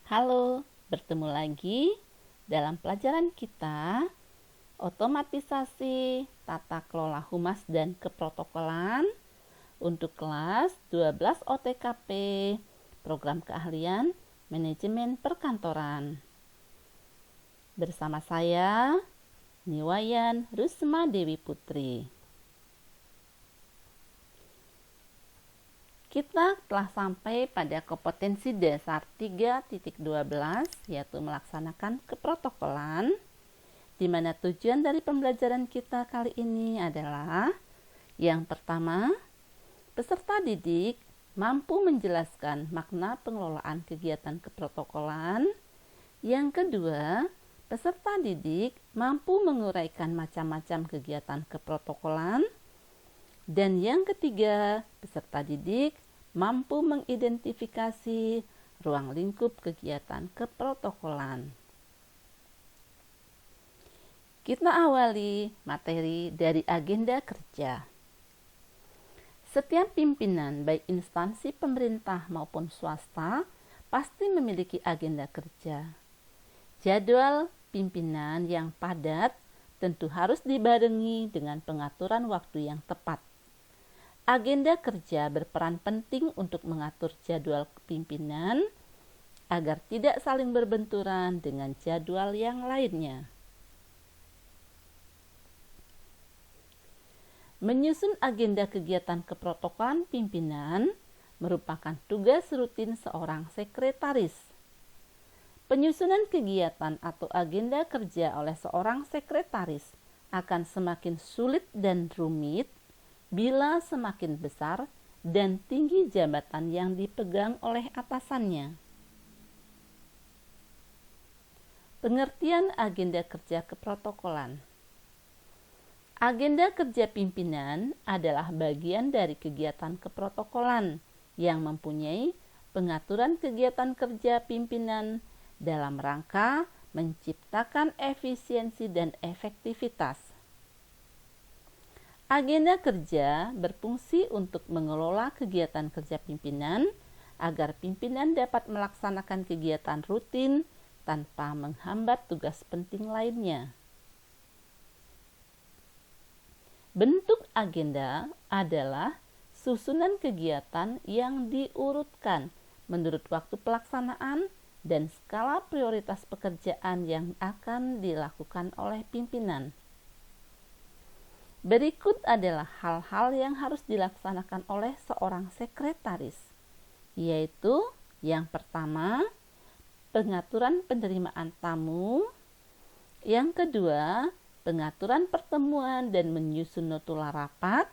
Halo, bertemu lagi dalam pelajaran kita otomatisasi tata kelola humas dan keprotokolan untuk kelas 12 OTKP program keahlian manajemen perkantoran. Bersama saya Niwayan Rusma Dewi Putri. Kita telah sampai pada kompetensi dasar 3.12 yaitu melaksanakan keprotokolan, di mana tujuan dari pembelajaran kita kali ini adalah yang pertama, peserta didik mampu menjelaskan makna pengelolaan kegiatan keprotokolan. Yang kedua, peserta didik mampu menguraikan macam-macam kegiatan keprotokolan. Dan yang ketiga, peserta didik mampu mengidentifikasi ruang lingkup kegiatan keprotokolan. Kita awali materi dari agenda kerja. Setiap pimpinan, baik instansi pemerintah maupun swasta, pasti memiliki agenda kerja. Jadwal pimpinan yang padat tentu harus dibarengi dengan pengaturan waktu yang tepat. Agenda kerja berperan penting untuk mengatur jadwal pimpinan agar tidak saling berbenturan dengan jadwal yang lainnya. Menyusun agenda kegiatan keprotokolan pimpinan merupakan tugas rutin seorang sekretaris. Penyusunan kegiatan atau agenda kerja oleh seorang sekretaris akan semakin sulit dan rumit bila semakin besar dan tinggi jabatan yang dipegang oleh atasannya. Pengertian agenda kerja keprotokolan. Agenda kerja pimpinan adalah bagian dari kegiatan keprotokolan yang mempunyai pengaturan kegiatan kerja pimpinan dalam rangka menciptakan efisiensi dan efektivitas. Agenda kerja berfungsi untuk mengelola kegiatan kerja pimpinan agar pimpinan dapat melaksanakan kegiatan rutin tanpa menghambat tugas penting lainnya. Bentuk agenda adalah susunan kegiatan yang diurutkan menurut waktu pelaksanaan dan skala prioritas pekerjaan yang akan dilakukan oleh pimpinan. Berikut adalah hal-hal yang harus dilaksanakan oleh seorang sekretaris, yaitu yang pertama, pengaturan penerimaan tamu, yang kedua, pengaturan pertemuan dan menyusun notula rapat,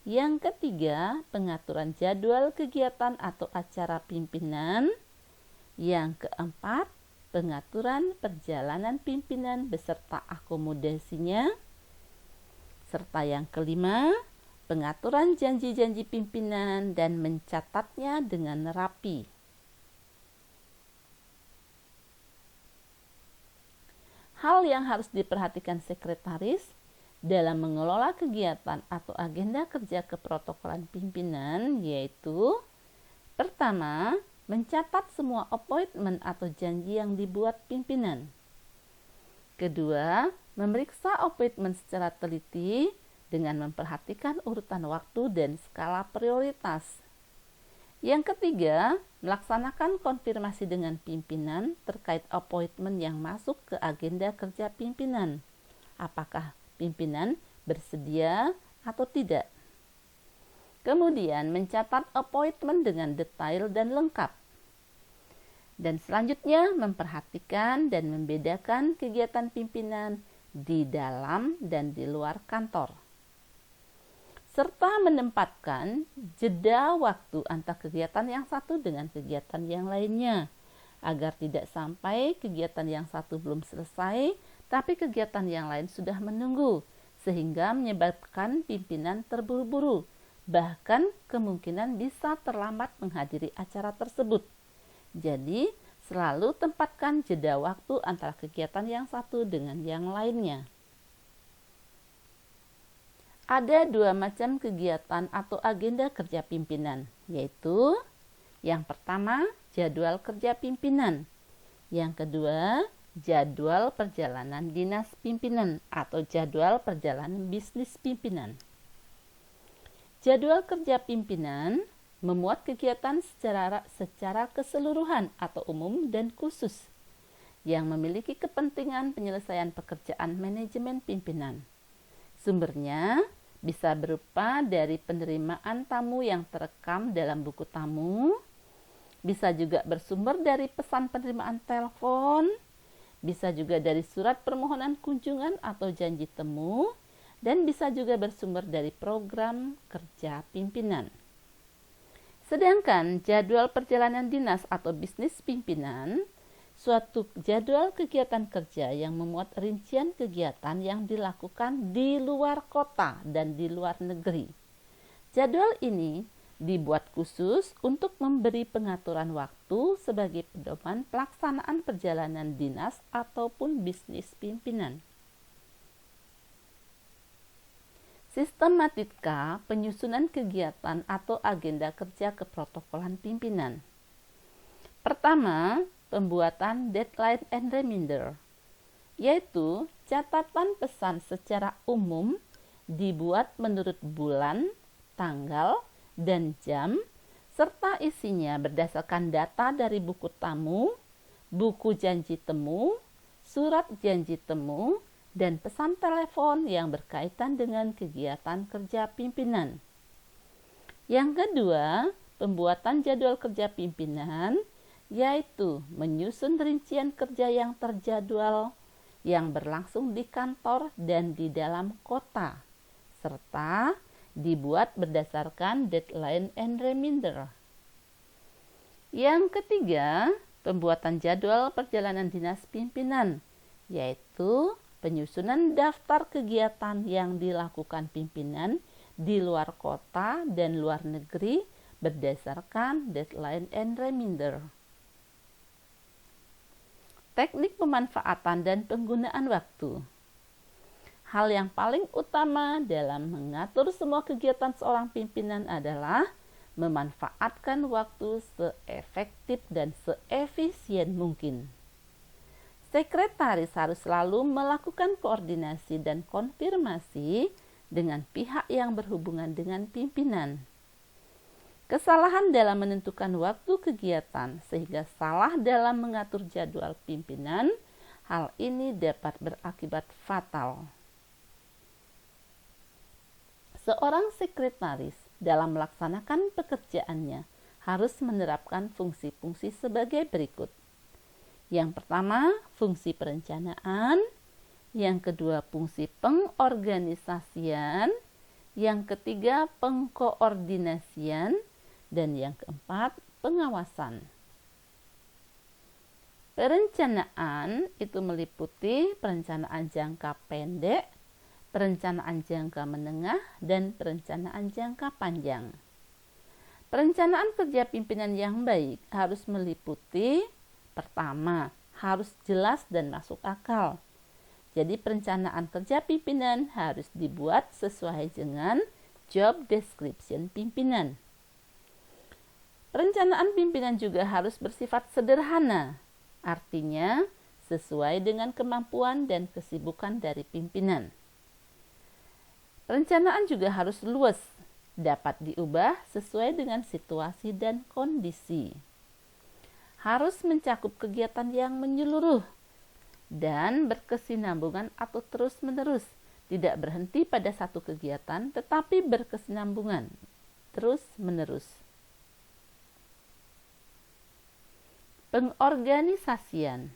yang ketiga, pengaturan jadwal kegiatan atau acara pimpinan, yang keempat, pengaturan perjalanan pimpinan beserta akomodasinya, serta yang kelima, pengaturan janji-janji pimpinan dan mencatatnya dengan rapi. Hal yang harus diperhatikan sekretaris dalam mengelola kegiatan atau agenda kerja keprotokolan pimpinan yaitu: pertama, mencatat semua appointment atau janji yang dibuat pimpinan. Kedua, memeriksa appointment secara teliti dengan memperhatikan urutan waktu dan skala prioritas. Yang ketiga, melaksanakan konfirmasi dengan pimpinan terkait appointment yang masuk ke agenda kerja pimpinan. Apakah pimpinan bersedia atau tidak? Kemudian, mencatat appointment dengan detail dan lengkap. Dan selanjutnya memperhatikan dan membedakan kegiatan pimpinan di dalam dan di luar kantor. Serta menempatkan jeda waktu antara kegiatan yang satu dengan kegiatan yang lainnya, agar tidak sampai kegiatan yang satu belum selesai, tapi kegiatan yang lain sudah menunggu, sehingga menyebabkan pimpinan terburu-buru, bahkan kemungkinan bisa terlambat menghadiri acara tersebut. Jadi, selalu tempatkan jeda waktu antara kegiatan yang satu dengan yang lainnya. Ada dua macam kegiatan atau agenda kerja pimpinan, yaitu yang pertama, jadwal kerja pimpinan. Yang kedua, jadwal perjalanan dinas pimpinan atau jadwal perjalanan bisnis pimpinan. Jadwal kerja pimpinan memuat kegiatan secara keseluruhan atau umum dan khusus yang memiliki kepentingan penyelesaian pekerjaan manajemen pimpinan. Sumbernya bisa berupa dari penerimaan tamu yang terekam dalam buku tamu, bisa juga bersumber dari pesan penerimaan telepon, bisa juga dari surat permohonan kunjungan atau janji temu, dan bisa juga bersumber dari program kerja pimpinan. Sedangkan jadwal perjalanan dinas atau bisnis pimpinan, suatu jadwal kegiatan kerja yang memuat rincian kegiatan yang dilakukan di luar kota dan di luar negeri. Jadwal ini dibuat khusus untuk memberi pengaturan waktu sebagai pedoman pelaksanaan perjalanan dinas ataupun bisnis pimpinan. Sistematika penyusunan kegiatan atau agenda kerja keprotokolan pimpinan. Pertama, pembuatan deadline and reminder, yaitu catatan pesan secara umum dibuat menurut bulan, tanggal, dan jam, serta isinya berdasarkan data dari buku tamu, buku janji temu, surat janji temu, dan pesan telepon yang berkaitan dengan kegiatan kerja pimpinan. Yang kedua, pembuatan jadwal kerja pimpinan, yaitu menyusun rincian kerja yang terjadwal yang berlangsung di kantor dan di dalam kota, serta dibuat berdasarkan deadline and reminder. Yang ketiga, pembuatan jadwal perjalanan dinas pimpinan, yaitu penyusunan daftar kegiatan yang dilakukan pimpinan di luar kota dan luar negeri berdasarkan deadline and reminder. Teknik pemanfaatan dan penggunaan waktu. Hal yang paling utama dalam mengatur semua kegiatan seorang pimpinan adalah memanfaatkan waktu seefektif dan seefisien mungkin. Sekretaris harus selalu melakukan koordinasi dan konfirmasi dengan pihak yang berhubungan dengan pimpinan. Kesalahan dalam menentukan waktu kegiatan sehingga salah dalam mengatur jadwal pimpinan, hal ini dapat berakibat fatal. Seorang sekretaris dalam melaksanakan pekerjaannya harus menerapkan fungsi-fungsi sebagai berikut. Yang pertama, fungsi perencanaan. Yang kedua, fungsi pengorganisasian. Yang ketiga, pengkoordinasian. Dan yang keempat, pengawasan. Perencanaan itu meliputi perencanaan jangka pendek, perencanaan jangka menengah, dan perencanaan jangka panjang. Perencanaan kerja pimpinan yang baik harus meliputi, pertama, harus jelas dan masuk akal. Jadi perencanaan kerja pimpinan harus dibuat sesuai dengan job description pimpinan. Perencanaan pimpinan juga harus bersifat sederhana, artinya sesuai dengan kemampuan dan kesibukan dari pimpinan. Perencanaan juga harus luas, dapat diubah sesuai dengan situasi dan kondisi. Harus mencakup kegiatan yang menyeluruh dan berkesinambungan atau terus-menerus, tidak berhenti pada satu kegiatan tetapi berkesinambungan terus-menerus. Pengorganisasian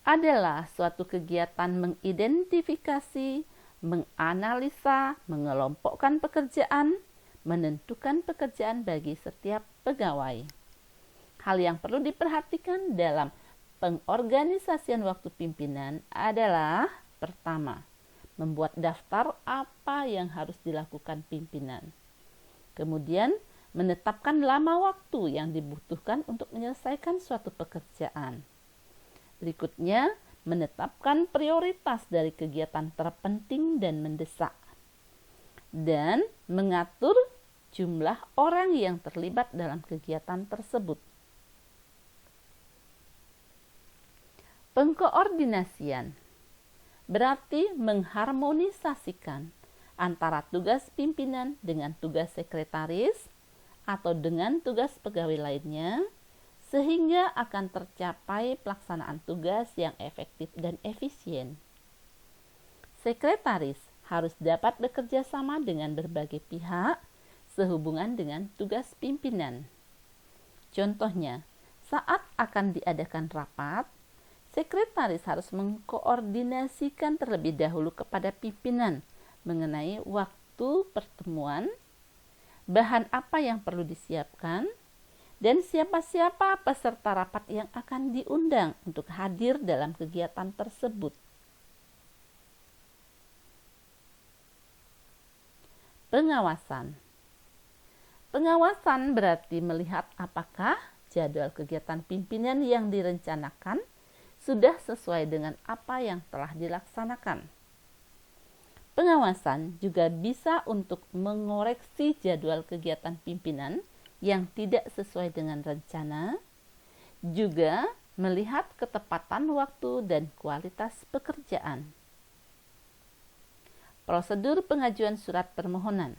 adalah suatu kegiatan mengidentifikasi, menganalisa, mengelompokkan pekerjaan, menentukan pekerjaan bagi setiap pegawai. Hal yang perlu diperhatikan dalam pengorganisasian waktu pimpinan adalah, pertama, membuat daftar apa yang harus dilakukan pimpinan. Kemudian, menetapkan lama waktu yang dibutuhkan untuk menyelesaikan suatu pekerjaan. Berikutnya, menetapkan prioritas dari kegiatan terpenting dan mendesak. Dan mengatur jumlah orang yang terlibat dalam kegiatan tersebut. Pengkoordinasian berarti mengharmonisasikan antara tugas pimpinan dengan tugas sekretaris atau dengan tugas pegawai lainnya, sehingga akan tercapai pelaksanaan tugas yang efektif dan efisien. Sekretaris harus dapat bekerja sama dengan berbagai pihak sehubungan dengan tugas pimpinan. Contohnya, saat akan diadakan rapat, sekretaris harus mengkoordinasikan terlebih dahulu kepada pimpinan mengenai waktu pertemuan, bahan apa yang perlu disiapkan, dan siapa-siapa peserta rapat yang akan diundang untuk hadir dalam kegiatan tersebut. Pengawasan. Pengawasan berarti melihat apakah jadwal kegiatan pimpinan yang direncanakan sudah sesuai dengan apa yang telah dilaksanakan. Pengawasan juga bisa untuk mengoreksi jadwal kegiatan pimpinan yang tidak sesuai dengan rencana, juga melihat ketepatan waktu dan kualitas pekerjaan. Prosedur pengajuan surat permohonan.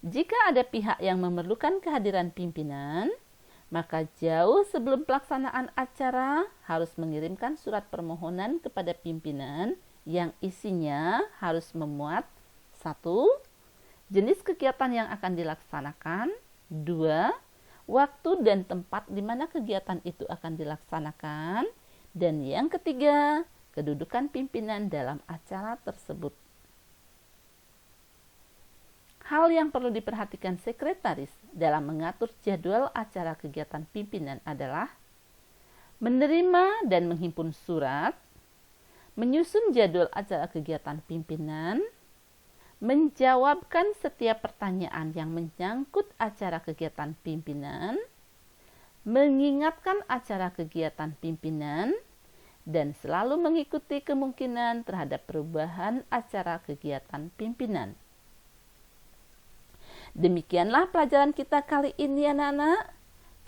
Jika ada pihak yang memerlukan kehadiran pimpinan, maka jauh sebelum pelaksanaan acara harus mengirimkan surat permohonan kepada pimpinan yang isinya harus memuat 1. Jenis kegiatan yang akan dilaksanakan, 2. Waktu dan tempat di mana kegiatan itu akan dilaksanakan, dan yang ketiga, kedudukan pimpinan dalam acara tersebut. Hal yang perlu diperhatikan sekretaris dalam mengatur jadwal acara kegiatan pimpinan adalah menerima dan menghimpun surat, menyusun jadwal acara kegiatan pimpinan, menjawabkan setiap pertanyaan yang menyangkut acara kegiatan pimpinan, mengingatkan acara kegiatan pimpinan, dan selalu mengikuti kemungkinan terhadap perubahan acara kegiatan pimpinan. Demikianlah pelajaran kita kali ini, anak-anak.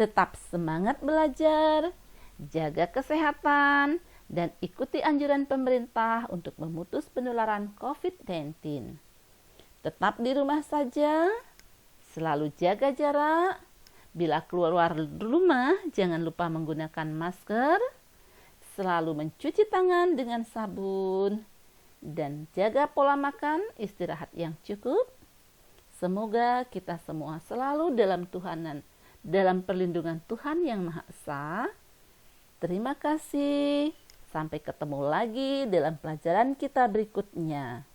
Tetap semangat belajar, jaga kesehatan, dan ikuti anjuran pemerintah untuk memutus penularan COVID-19. Tetap di rumah saja, selalu jaga jarak. Bila keluar rumah, jangan lupa menggunakan masker, selalu mencuci tangan dengan sabun, dan jaga pola makan, istirahat yang cukup. Semoga kita semua selalu dalam perlindungan Tuhan Yang Maha Esa. Terima kasih. Sampai ketemu lagi dalam pelajaran kita berikutnya.